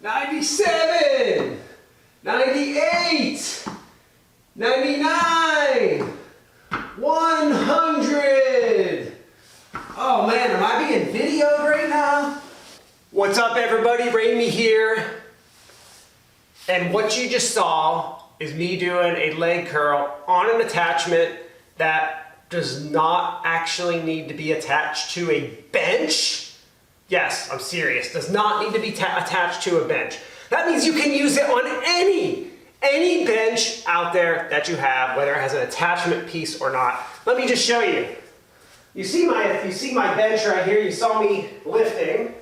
97, 98, 99, 100. Oh man, am I being videoed right now? What's up everybody, Ramey here. And what you just saw is me doing a leg curl on an attachment that does not actually need to be attached to a bench. Yes, I'm serious, does not need to be attached to a bench. That means you can use it on any bench out there that you have, whether it has an attachment piece or not. Let me just show you. You see my bench right here, you saw me lifting.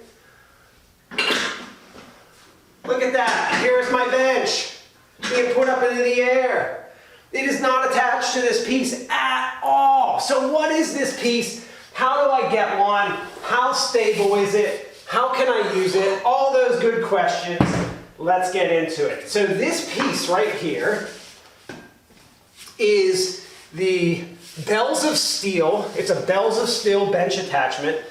Look at that, here's my bench being put up into the air. It is not attached to this piece at all. So what is this piece? How do I get one? How stable is it? How can I use it? All those good questions. Let's get into it. So this piece right here is the Bells of Steel. It's a Bells of Steel bench attachment.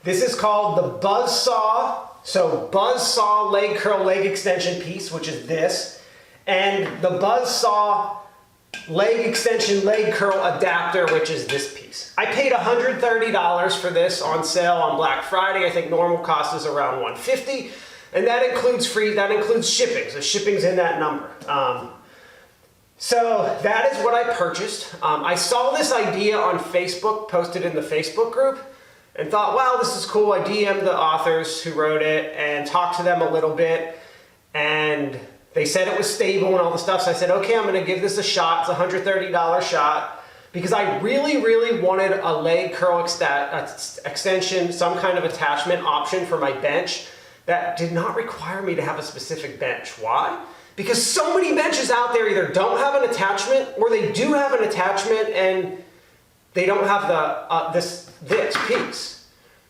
This is called the Buzzsaw. So Buzzsaw leg curl leg extension piece, which is this, and the Buzzsaw leg extension leg curl adapter, which is this piece. I paid $130 for this on sale on Black Friday. I think normal cost is around $150, and that includes shipping. So shipping's in that number. So that is what I purchased. I saw this idea on Facebook, posted in the Facebook group, and thought, wow, this is cool. I DM'd the authors who wrote it and talked to them a little bit, and they said it was stable and all the stuff, so I said, okay, I'm gonna give this a shot. It's a $130 shot, because I really wanted a leg curl extension, some kind of attachment option for my bench that did not require me to have a specific bench. Why? Because so many benches out there either don't have an attachment, or they do have an attachment and they don't have the this piece.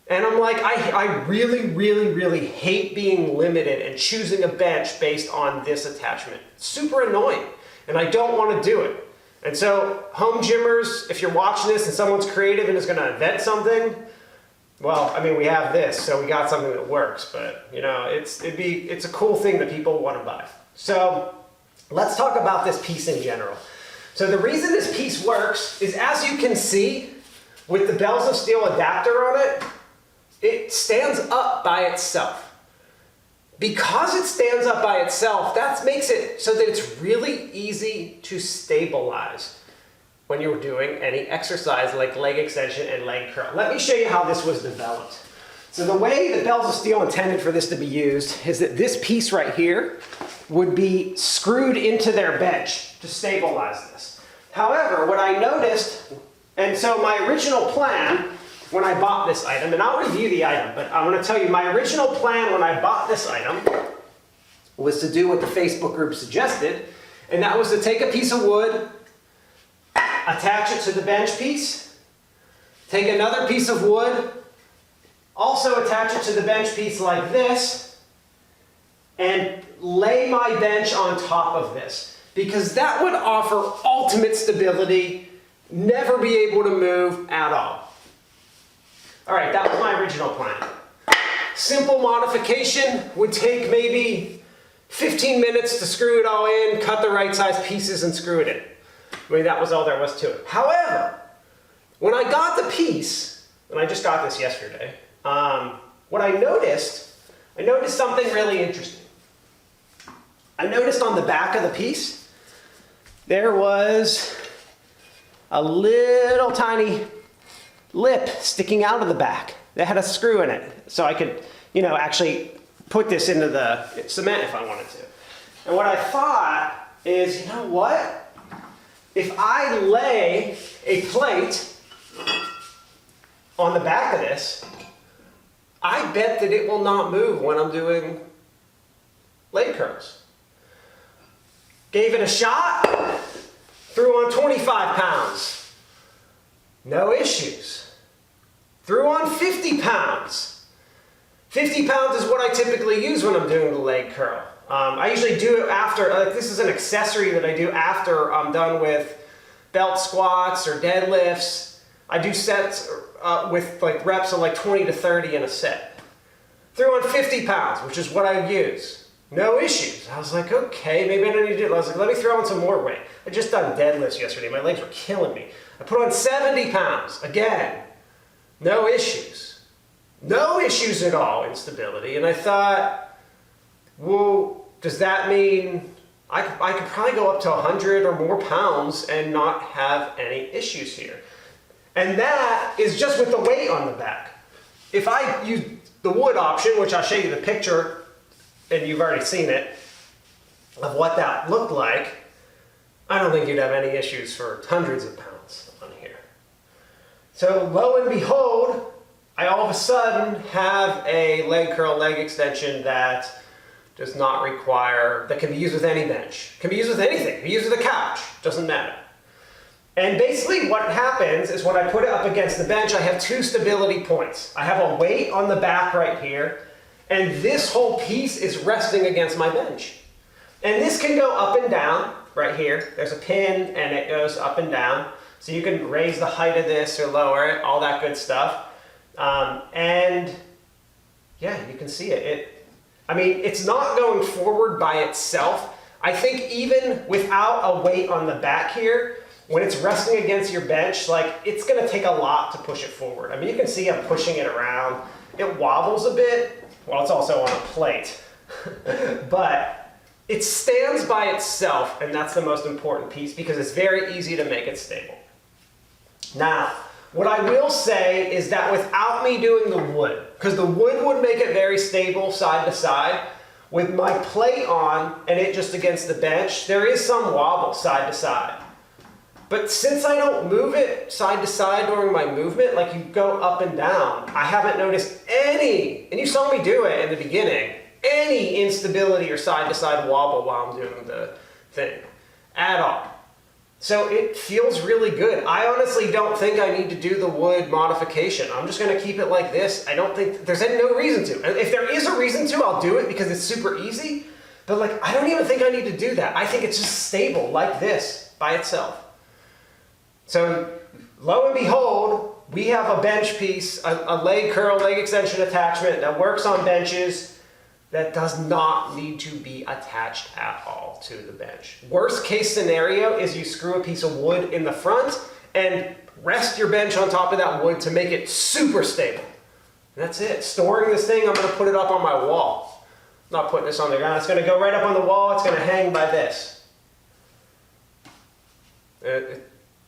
And I'm like, I really hate being limited and choosing a bench based on this attachment. It's super annoying, and I don't want to do it. And so, home gymmers, if you're watching this and someone's creative and is going to invent something, well, I mean, we have this, so we got something that works. But you know, it's a cool thing that people want to buy. So let's talk about this piece in general. So the reason this piece works is, as you can see, with the Bells of Steel adapter on it, it stands up by itself. Because it stands up by itself, that makes it so that it's really easy to stabilize when you're doing any exercise like leg extension and leg curl. Let me show you how this was developed. So the way the Bells of Steel intended for this to be used is that this piece right here would be screwed into their bench to stabilize this. However, what I noticed, and so my original plan when I bought this item, and I'll review the item, but I'm going to tell you my original plan when I bought this item was to do what the Facebook group suggested, and that was to take a piece of wood, attach it to the bench piece, take another piece of wood, also attach it to the bench piece like this, and lay my bench on top of this, because that would offer ultimate stability, never be able to move at all. All right, that was my original plan. Simple modification would take maybe 15 minutes to screw it all in, cut the right size pieces and screw it in. I mean, that was all there was to it. However, when I got the piece, and I just got this yesterday, what I noticed something really interesting. I noticed on the back of the piece, there was a little tiny lip sticking out of the back that had a screw in it. So I could, you know, actually put this into the cement if I wanted to. And what I thought is, you know what? If I lay a plate on the back of this, I bet that it will not move when I'm doing leg curls. Gave it a shot, threw on 25 pounds. No issues. Threw on 50 pounds. 50 pounds is what I typically use when I'm doing the leg curl. I usually do it after, this is an accessory that I do after I'm done with belt squats or deadlifts. I do sets with like reps of like 20 to 30 in a set. Threw on 50 pounds, which is what I use. No issues. I was like, okay, maybe I don't need to do it. I was like, let me throw on some more weight. I just done deadlifts yesterday. My legs were killing me. I put on 70 pounds. Again, no issues. No issues at all in stability. And I thought, well, does that mean I could probably go up to 100 or more pounds and not have any issues here? And that is just with the weight on the back. If I use the wood option, which I'll show you the picture, and you've already seen it, of what that looked like, I don't think you'd have any issues for hundreds of pounds on here. So lo and behold, I all of a sudden have a leg curl, leg extension that does not require, that can be used with any bench. Can be used with anything, can be used with a couch, doesn't matter. And basically what happens is when I put it up against the bench, I have two stability points. I have a weight on the back right here, and this whole piece is resting against my bench. And this can go up and down right here. There's a pin and it goes up and down. So you can raise the height of this or lower it, all that good stuff. And yeah, you can see it. I mean, it's not going forward by itself. I think even without a weight on the back here, when it's resting against your bench, like it's gonna take a lot to push it forward. I mean, you can see I'm pushing it around. It wobbles a bit. Well, it's also on a plate, but it stands by itself, and that's the most important piece because it's very easy to make it stable. Now, what I will say is that without me doing the wood, because the wood would make it very stable side to side, with my plate on and it just against the bench, there is some wobble side to side. But since I don't move it side to side during my movement, like you go up and down, I haven't noticed any, and you saw me do it in the beginning, any instability or side to side wobble while I'm doing the thing at all. So it feels really good. I honestly don't think I need to do the wood modification. I'm just gonna keep it like this. I don't think, there's no reason to. And if there is a reason to, I'll do it because it's super easy. But like, I don't even think I need to do that. I think it's just stable like this by itself. So lo and behold, we have a bench piece, a leg curl, leg extension attachment that works on benches that does not need to be attached at all to the bench. Worst case scenario is you screw a piece of wood in the front and rest your bench on top of that wood to make it super stable. And that's it. Storing this thing, I'm gonna put it up on my wall. I'm not putting this on the ground. It's gonna go right up on the wall. It's gonna hang by this.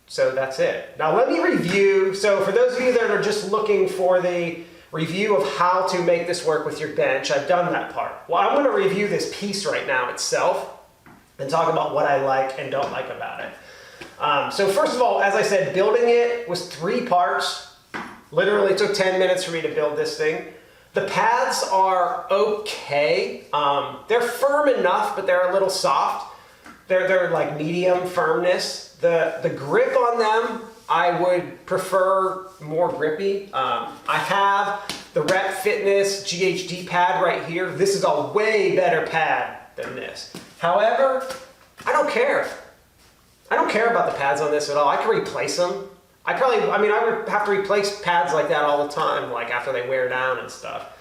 So that's it. Now let me review. So for those of you that are just looking for the review of how to make this work with your bench, I've done that part. Well, I'm gonna review this piece right now itself and talk about what I like and don't like about it. So first of all, as I said, building it was 3 parts. Literally took 10 minutes for me to build this thing. The pads are okay. They're firm enough, but they're a little soft. They're like medium firmness. The grip on them, I would prefer more grippy. I have the Rep Fitness GHD pad right here. This is a way better pad than this. However, I don't care. I don't care about the pads on this at all. I can replace them. I would have to replace pads like that all the time, like after they wear down and stuff.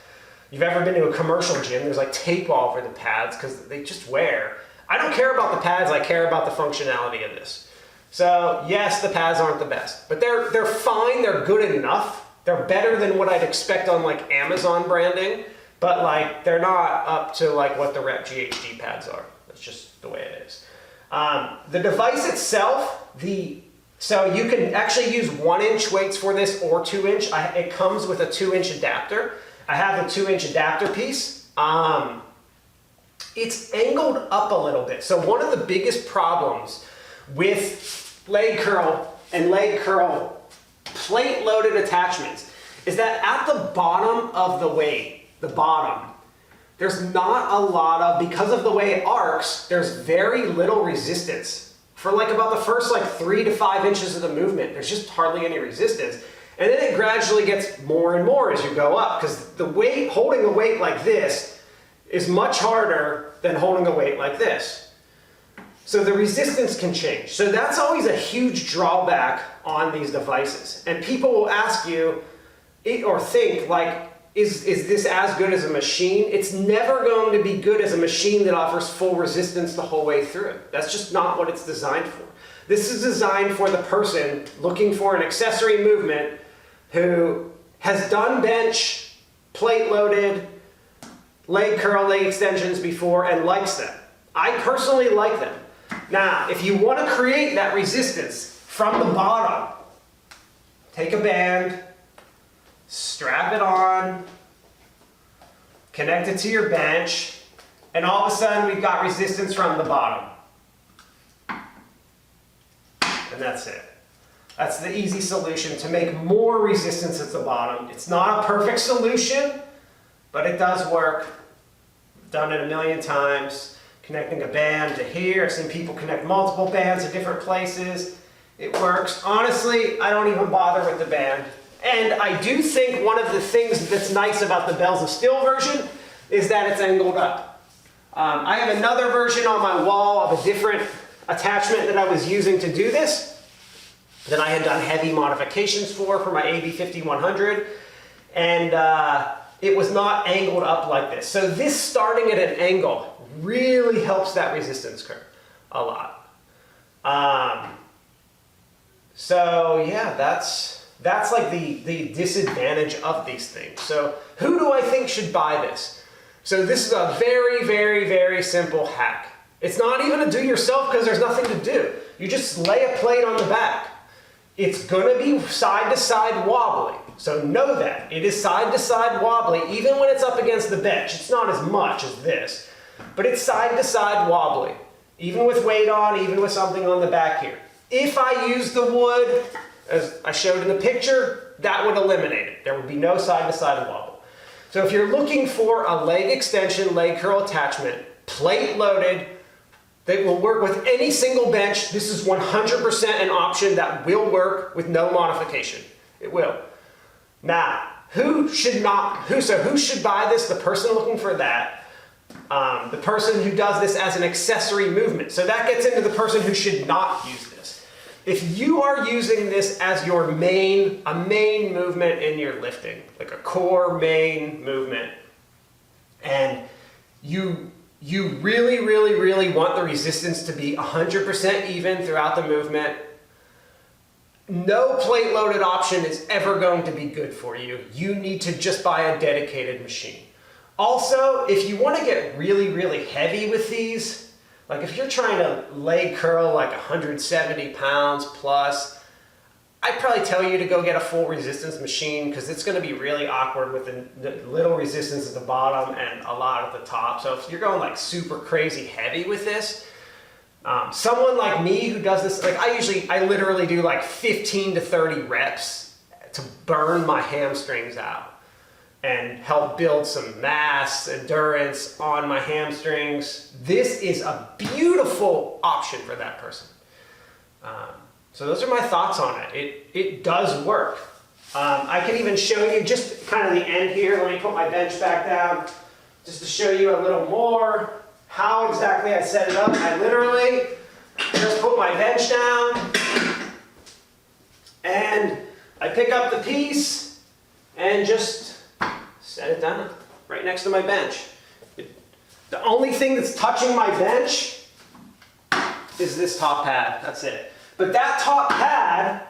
You've ever been to a commercial gym, there's like tape all over the pads because they just wear. I don't care about the pads, I care about the functionality of this. So yes, the pads aren't the best, but they're fine, they're good enough. They're better than what I'd expect on like Amazon branding, but like they're not up to like what the Rep GHD pads are. That's just the way it is. The device itself, so you can actually use 1-inch weights for this or 2-inch. It comes with a 2-inch adapter. I have the 2-inch adapter piece. It's angled up a little bit. So one of the biggest problems with leg curl and leg curl plate loaded attachments is that at the bottom of the weight, there's not a lot of, because of the way it arcs, there's very little resistance. For like about the first like 3 to 5 inches of the movement, there's just hardly any resistance. And then it gradually gets more and more as you go up, because the weight, holding a weight like this is much harder than holding a weight like this. So the resistance can change. So that's always a huge drawback on these devices. And people will ask you or think like, is this as good as a machine? It's never going to be good as a machine that offers full resistance the whole way through. That's just not what it's designed for. This is designed for the person looking for an accessory movement who has done bench, plate loaded, leg curl, leg extensions before and likes them. I personally like them. Now, if you want to create that resistance from the bottom, take a band, strap it on, connect it to your bench, and all of a sudden we've got resistance from the bottom. And that's it. That's the easy solution to make more resistance at the bottom. It's not a perfect solution, but it does work. I've done it a million times. Connecting a band to here. I've seen people connect multiple bands at different places. It works. Honestly, I don't even bother with the band. And I do think one of the things that's nice about the Bells of Steel version is that it's angled up. I have another version on my wall of a different attachment that I was using to do this, that I had done heavy modifications for my AB5100, and it was not angled up like this. So this starting at an angle really helps that resistance curve a lot. So yeah, that's like the disadvantage of these things. So who do I think should buy this? So this is a very, very, very simple hack. It's not even a do-yourself because there's nothing to do. You just lay a plate on the back. It's gonna be side to side wobbly. So know that. It is side to side wobbly even when it's up against the bench. It's not as much as this. But it's side to side wobbly, even with weight on, even with something on the back here. If I use the wood, as I showed in the picture, that would eliminate it. There would be no side to side wobble. So if you're looking for a leg extension, leg curl attachment, plate loaded, that will work with any single bench, this is 100% an option that will work with no modification. It will. Now, who should buy this? The person looking for that. The person who does this as an accessory movement. So that gets into the person who should not use this. If you are using this as your main movement in your lifting, like a core main movement, and you really, really, really want the resistance to be 100% even throughout the movement, no plate loaded option is ever going to be good for you. You need to just buy a dedicated machine. Also, if you want to get really, really heavy with these, like if you're trying to leg curl like 170 pounds plus, I'd probably tell you to go get a full resistance machine because it's going to be really awkward with the little resistance at the bottom and a lot at the top. So if you're going like super crazy heavy with this, someone like me who does this, like I literally do like 15 to 30 reps to burn my hamstrings out and help build some mass, endurance on my hamstrings. This is a beautiful option for that person. So those are my thoughts on it. It does work. I can even show you just kind of the end here. Let me put my bench back down just to show you a little more how exactly I set it up. I literally just put my bench down and I pick up the piece and just set it down right next to my bench. The only thing that's touching my bench is this top pad. That's it. But that top pad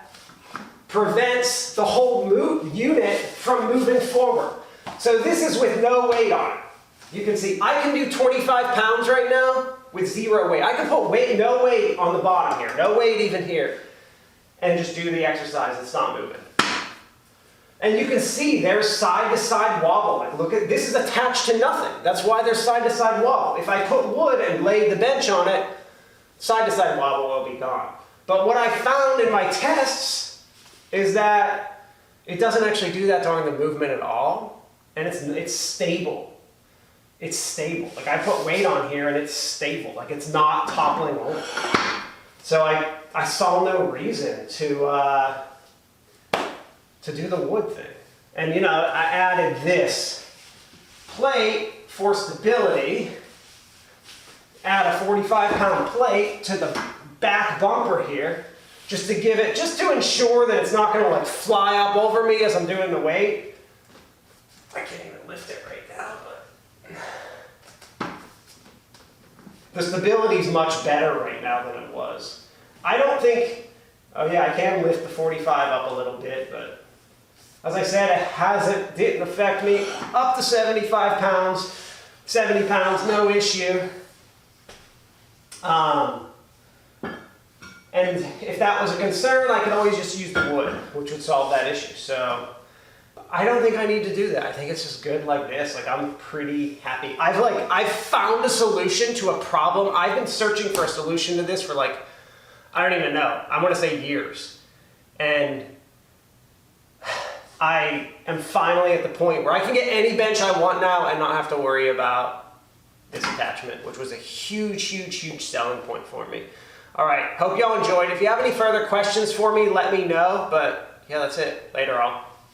prevents the whole unit from moving forward. So this is with no weight on it. You can see I can do 25 pounds right now with zero weight. I can put no weight on the bottom here, no weight even here, and just do the exercise. It's not moving. And you can see there's side-to-side wobble. Like, look at this is attached to nothing. That's why there's side-to-side wobble. If I put wood and laid the bench on it, side-to-side wobble will be gone. But what I found in my tests is that it doesn't actually do that during the movement at all, and it's stable. It's stable. Like I put weight on here and it's stable. Like it's not toppling over. So I saw no reason to do the wood thing. And you know, I added this plate for stability. Add a 45-pound plate to the back bumper here, just to ensure that it's not going to like fly up over me as I'm doing the weight. I can't even lift it right now, but the stability is much better right now than it was. I don't think, oh yeah, I can lift the 45 up a little bit, but as I said, didn't affect me. Up to 75 pounds, 70 pounds, no issue. And if that was a concern, I could always just use the wood, which would solve that issue. So I don't think I need to do that. I think it's just good like this. Like, I'm pretty happy. I've found a solution to a problem. I've been searching for a solution to this for like, I don't even know. I'm gonna say years. And I am finally at the point where I can get any bench I want now and not have to worry about this attachment, which was a huge, huge, huge selling point for me. All right, hope y'all enjoyed. If you have any further questions for me, let me know. But yeah, that's it. Later all.